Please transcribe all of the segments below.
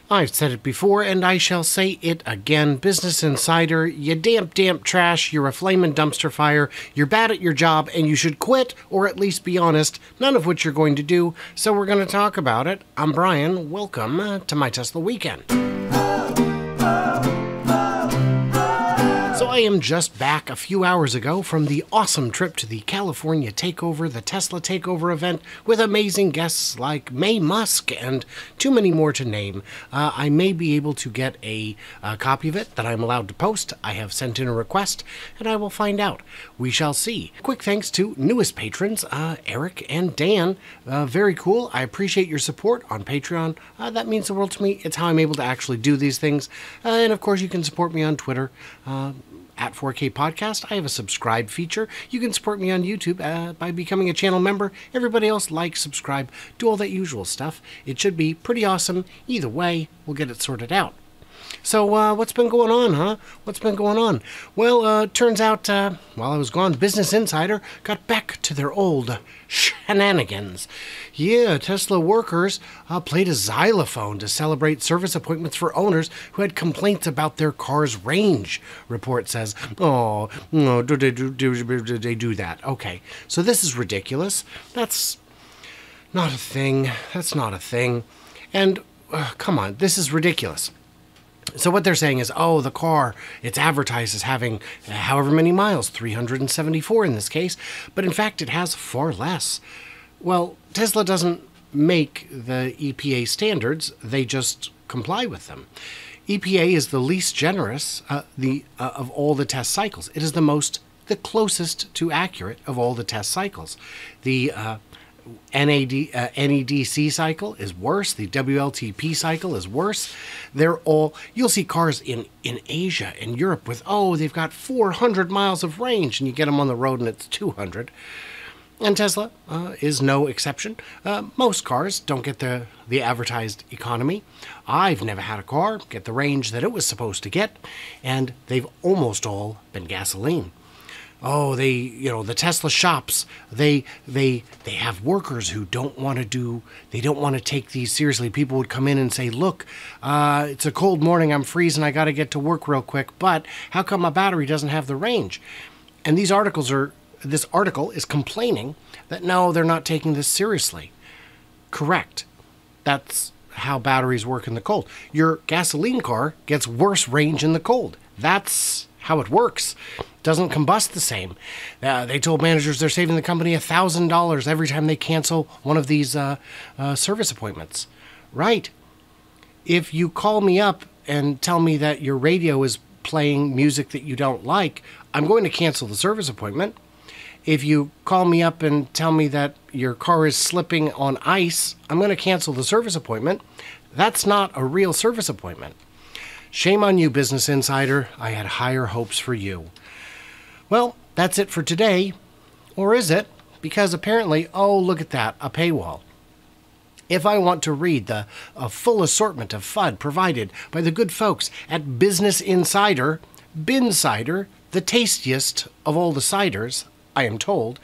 I've said it before, and I shall say it again. Business Insider, you damp trash, you're a flamin' dumpster fire, you're bad at your job, and you should quit, or at least be honest, none of which you're going to do, so we're going to talk about it. I'm Brian. Welcome to my Tesla Weekend. So I am just back a few hours ago from the awesome trip to the California Takeover, the Tesla Takeover event, with amazing guests like May Musk and too many more to name. I may be able to get a copy of it that I'm allowed to post. I have sent in a request, and I will find out. We shall see. Quick thanks to newest patrons, Eric and Dan. Very cool. I appreciate your support on Patreon. That means the world to me. It's how I'm able to actually do these things. And of course, you can support me on Twitter. At 4K Podcast. I have a subscribe feature. You can support me on YouTube by becoming a channel member. Everybody else, like, subscribe, do all that usual stuff. It should be pretty awesome. Either way, we'll get it sorted out. So, what's been going on, huh? What's been going on? Well, turns out, while I was gone, Business Insider got back to their old shenanigans. Yeah, Tesla workers played a xylophone to celebrate service appointments for owners who had complaints about their car's range, report says. Oh, no, did they do that? Okay, so this is ridiculous. That's not a thing. That's not a thing. And, come on, this is ridiculous. So what they're saying is, oh, the car, it's advertised as having however many miles, 374 in this case, but in fact it has far less. Well, Tesla doesn't make the EPA standards, they just comply with them. EPA is the least generous of all the test cycles. It is the closest to accurate of all the test cycles. The NEDC cycle is worse. The WLTP cycle is worse. You'll see cars in Asia and Europe with, they've got 400 miles of range, and you get them on the road and it's 200. And Tesla is no exception. Most cars don't get the advertised economy. I've never had a car get the range that it was supposed to get, and they've almost all been gasoline. Oh, the Tesla shops, they have workers who don't want to take these seriously. People would come in and say, look, it's a cold morning, I'm freezing, I got to get to work real quick, but how come my battery doesn't have the range? And this article is complaining that no, they're not taking this seriously. Correct. That's how batteries work in the cold. Your gasoline car gets worse range in the cold. That's how it works. Doesn't combust the same. They told managers they're saving the company $1,000 every time they cancel one of these service appointments. Right. If you call me up and tell me that your radio is playing music that you don't like, I'm going to cancel the service appointment. If you call me up and tell me that your car is slipping on ice, I'm going to cancel the service appointment. That's not a real service appointment. Shame on you, Business Insider. I had higher hopes for you. Well, that's it for today. Or is it? Because apparently, look at that, a paywall. If I want to read a full assortment of FUD provided by the good folks at Business Insider, Binsider, the tastiest of all the ciders, I am told,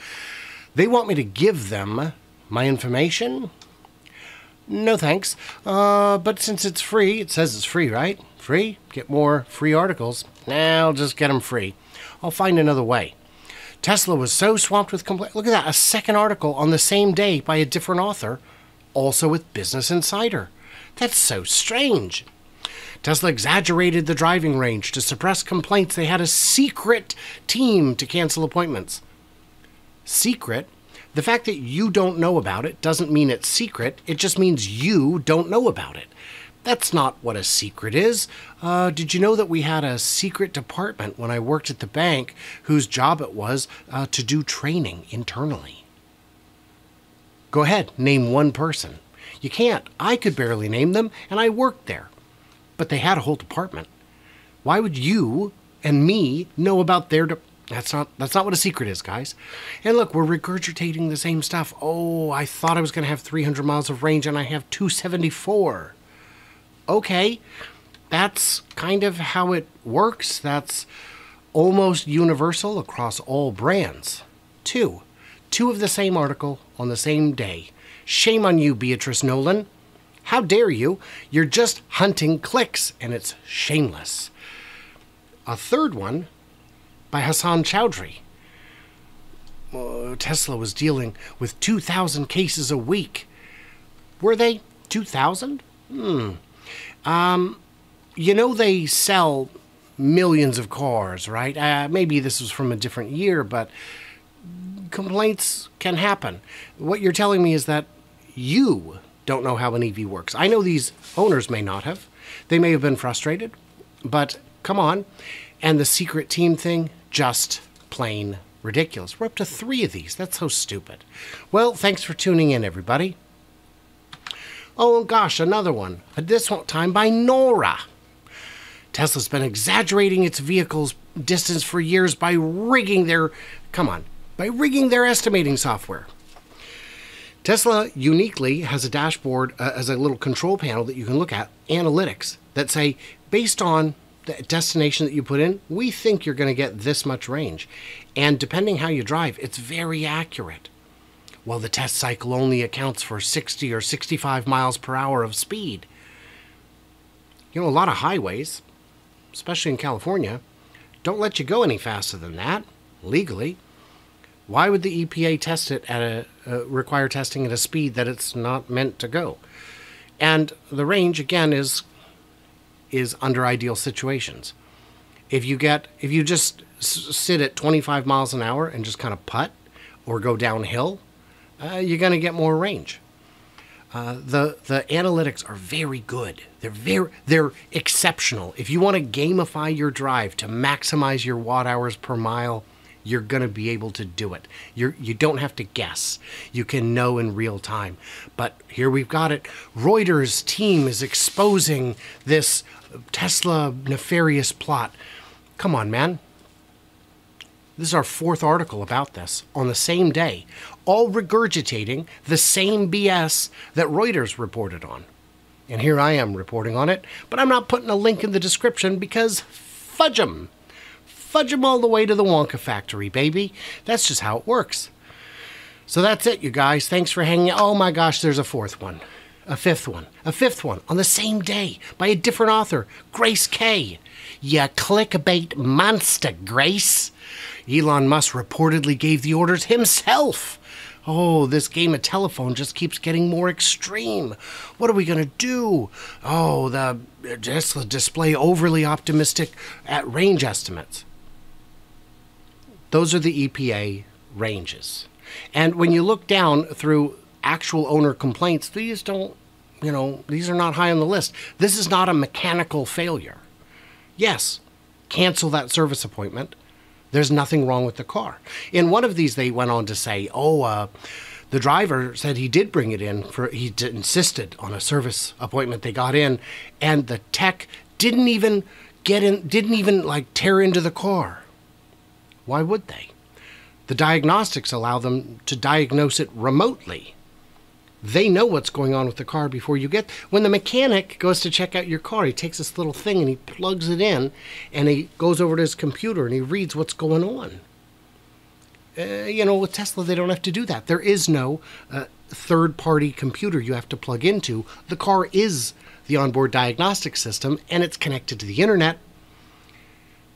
they want me to give them my information? No thanks. But since it's free, it says it's free, right? Free? Get more free articles. Nah, I'll just get them free. I'll find another way. Tesla was so swamped with complaints. Look at that, a second article on the same day by a different author, also with Business Insider. That's so strange. Tesla exaggerated the driving range to suppress complaints. They had a secret team to cancel appointments. Secret? The fact that you don't know about it doesn't mean it's secret. It just means you don't know about it. That's not what a secret is. Did you know that we had a secret department when I worked at the bank whose job it was to do training internally? Go ahead, name one person. You can't. I could barely name them, and I worked there. But they had a whole department. Why would you and me know about their That's not what a secret is, guys. And look, we're regurgitating the same stuff. Oh, I thought I was going to have 300 miles of range, and I have 274. Okay, that's kind of how it works. That's almost universal across all brands. Two of the same article on the same day. Shame on you, Beatrice Nolan. How dare you? You're just hunting clicks, and it's shameless. A third one by Hassan Chowdhury. Tesla was dealing with 2,000 cases a week. Were they 2,000? You know they sell millions of cars, right? Maybe this was from a different year, but complaints can happen. What you're telling me is that you don't know how an EV works. I know these owners may not have. They may have been frustrated, but come on. And the secret team thing, just plain ridiculous. We're up to 3 of these. That's so stupid. Well, thanks for tuning in, everybody. Oh, gosh, another one. This time by Nora. Tesla's been exaggerating its vehicle's distance for years by rigging their estimating software. Tesla uniquely has a dashboard as a little control panel that you can look at, analytics, that say, based on the destination that you put in, we think you're going to get this much range. And depending how you drive, it's very accurate. Well, the test cycle only accounts for 60 or 65 miles per hour of speed. You know, a lot of highways, especially in California, don't let you go any faster than that, legally. Why would the EPA test it at require testing at a speed that it's not meant to go? And the range, again, is under ideal situations. If you just sit at 25 miles an hour and just kind of putt or go downhill, you're going to get more range. The analytics are very good. They're exceptional. If you want to gamify your drive to maximize your watt hours per mile, you're going to be able to do it. You don't have to guess. You can know in real time. But here we've got it. Reuters team is exposing this Tesla nefarious plot. Come on, man. This is our 4th article about this on the same day, all regurgitating the same BS that Reuters reported on. And here I am reporting on it, but I'm not putting a link in the description because fudge 'em. Fudge 'em all the way to the Wonka factory, baby. That's just how it works. So that's it, you guys. Thanks for hanging out. Oh my gosh, there's a 4th one. A 5th one. A 5th one on the same day by a different author, Grace K. Ya clickbait monster, Grace. Elon Musk reportedly gave the orders himself. Oh, this game of telephone just keeps getting more extreme. What are we going to do? Oh, the Tesla display overly optimistic at range estimates. Those are the EPA ranges. And when you look down through actual owner complaints, these don't, these are not high on the list. This is not a mechanical failure. Yes, cancel that service appointment. There's nothing wrong with the car. In one of these, they went on to say, the driver said he did bring it in he insisted on a service appointment. They got in, and the tech didn't even tear into the car. Why would they? The diagnostics allow them to diagnose it remotely. They know what's going on with the car before you get. When the mechanic goes to check out your car, he takes this little thing and he plugs it in, and he goes over to his computer and he reads what's going on. With Tesla, they don't have to do that. There is no third-party computer you have to plug into. The car is the onboard diagnostic system, and it's connected to the internet.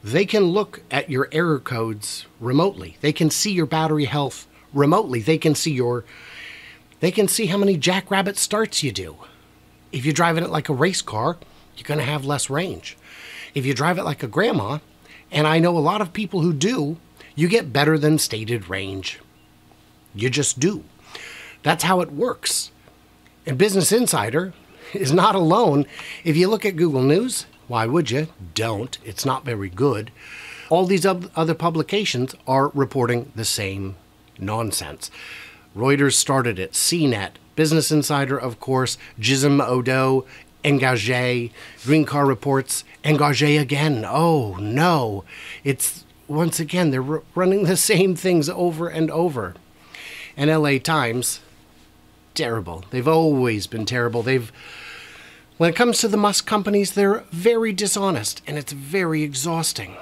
They can look at your error codes remotely. They can see your battery health remotely. They can see how many jackrabbit starts you do. If you're driving it like a race car, you're going to have less range. If you drive it like a grandma, and I know a lot of people who do, you get better than stated range. You just do. That's how it works. And Business Insider is not alone. If you look at Google News, why would you? Don't. It's not very good. All these other publications are reporting the same nonsense. Reuters started it, CNET, Business Insider, of course, Gizm Odo, Engage, Green Car Reports, Engage again. Oh, no. It's, once again, they're running the same things over and over. And LA Times, terrible. They've always been terrible. When it comes to the Musk companies, they're very dishonest, and it's very exhausting.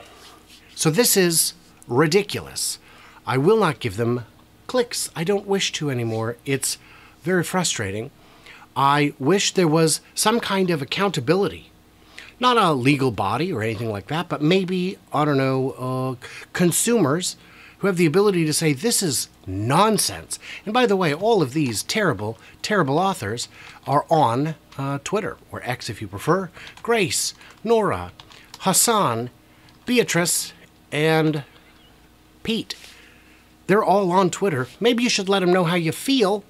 So this is ridiculous. I will not give them clicks. I don't wish to anymore. It's very frustrating. I wish there was some kind of accountability. Not a legal body or anything like that, but maybe, I don't know, consumers who have the ability to say this is nonsense. And by the way, all of these terrible, terrible authors are on Twitter, or X if you prefer. Grace, Nora, Hassan, Beatrice, and Pete. They're all on Twitter. Maybe you should let them know how you feel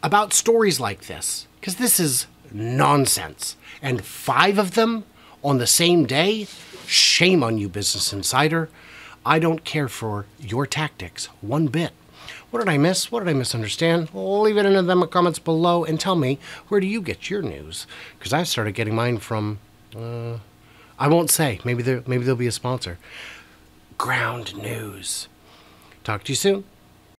about stories like this, because this is nonsense. And 5 of them on the same day? Shame on you, Business Insider. I don't care for your tactics one bit. What did I miss? What did I misunderstand? Leave it in the comments below and tell me, where do you get your news? Because I started getting mine from, I won't say. Maybe there'll be a sponsor. Ground News. Talk to you soon.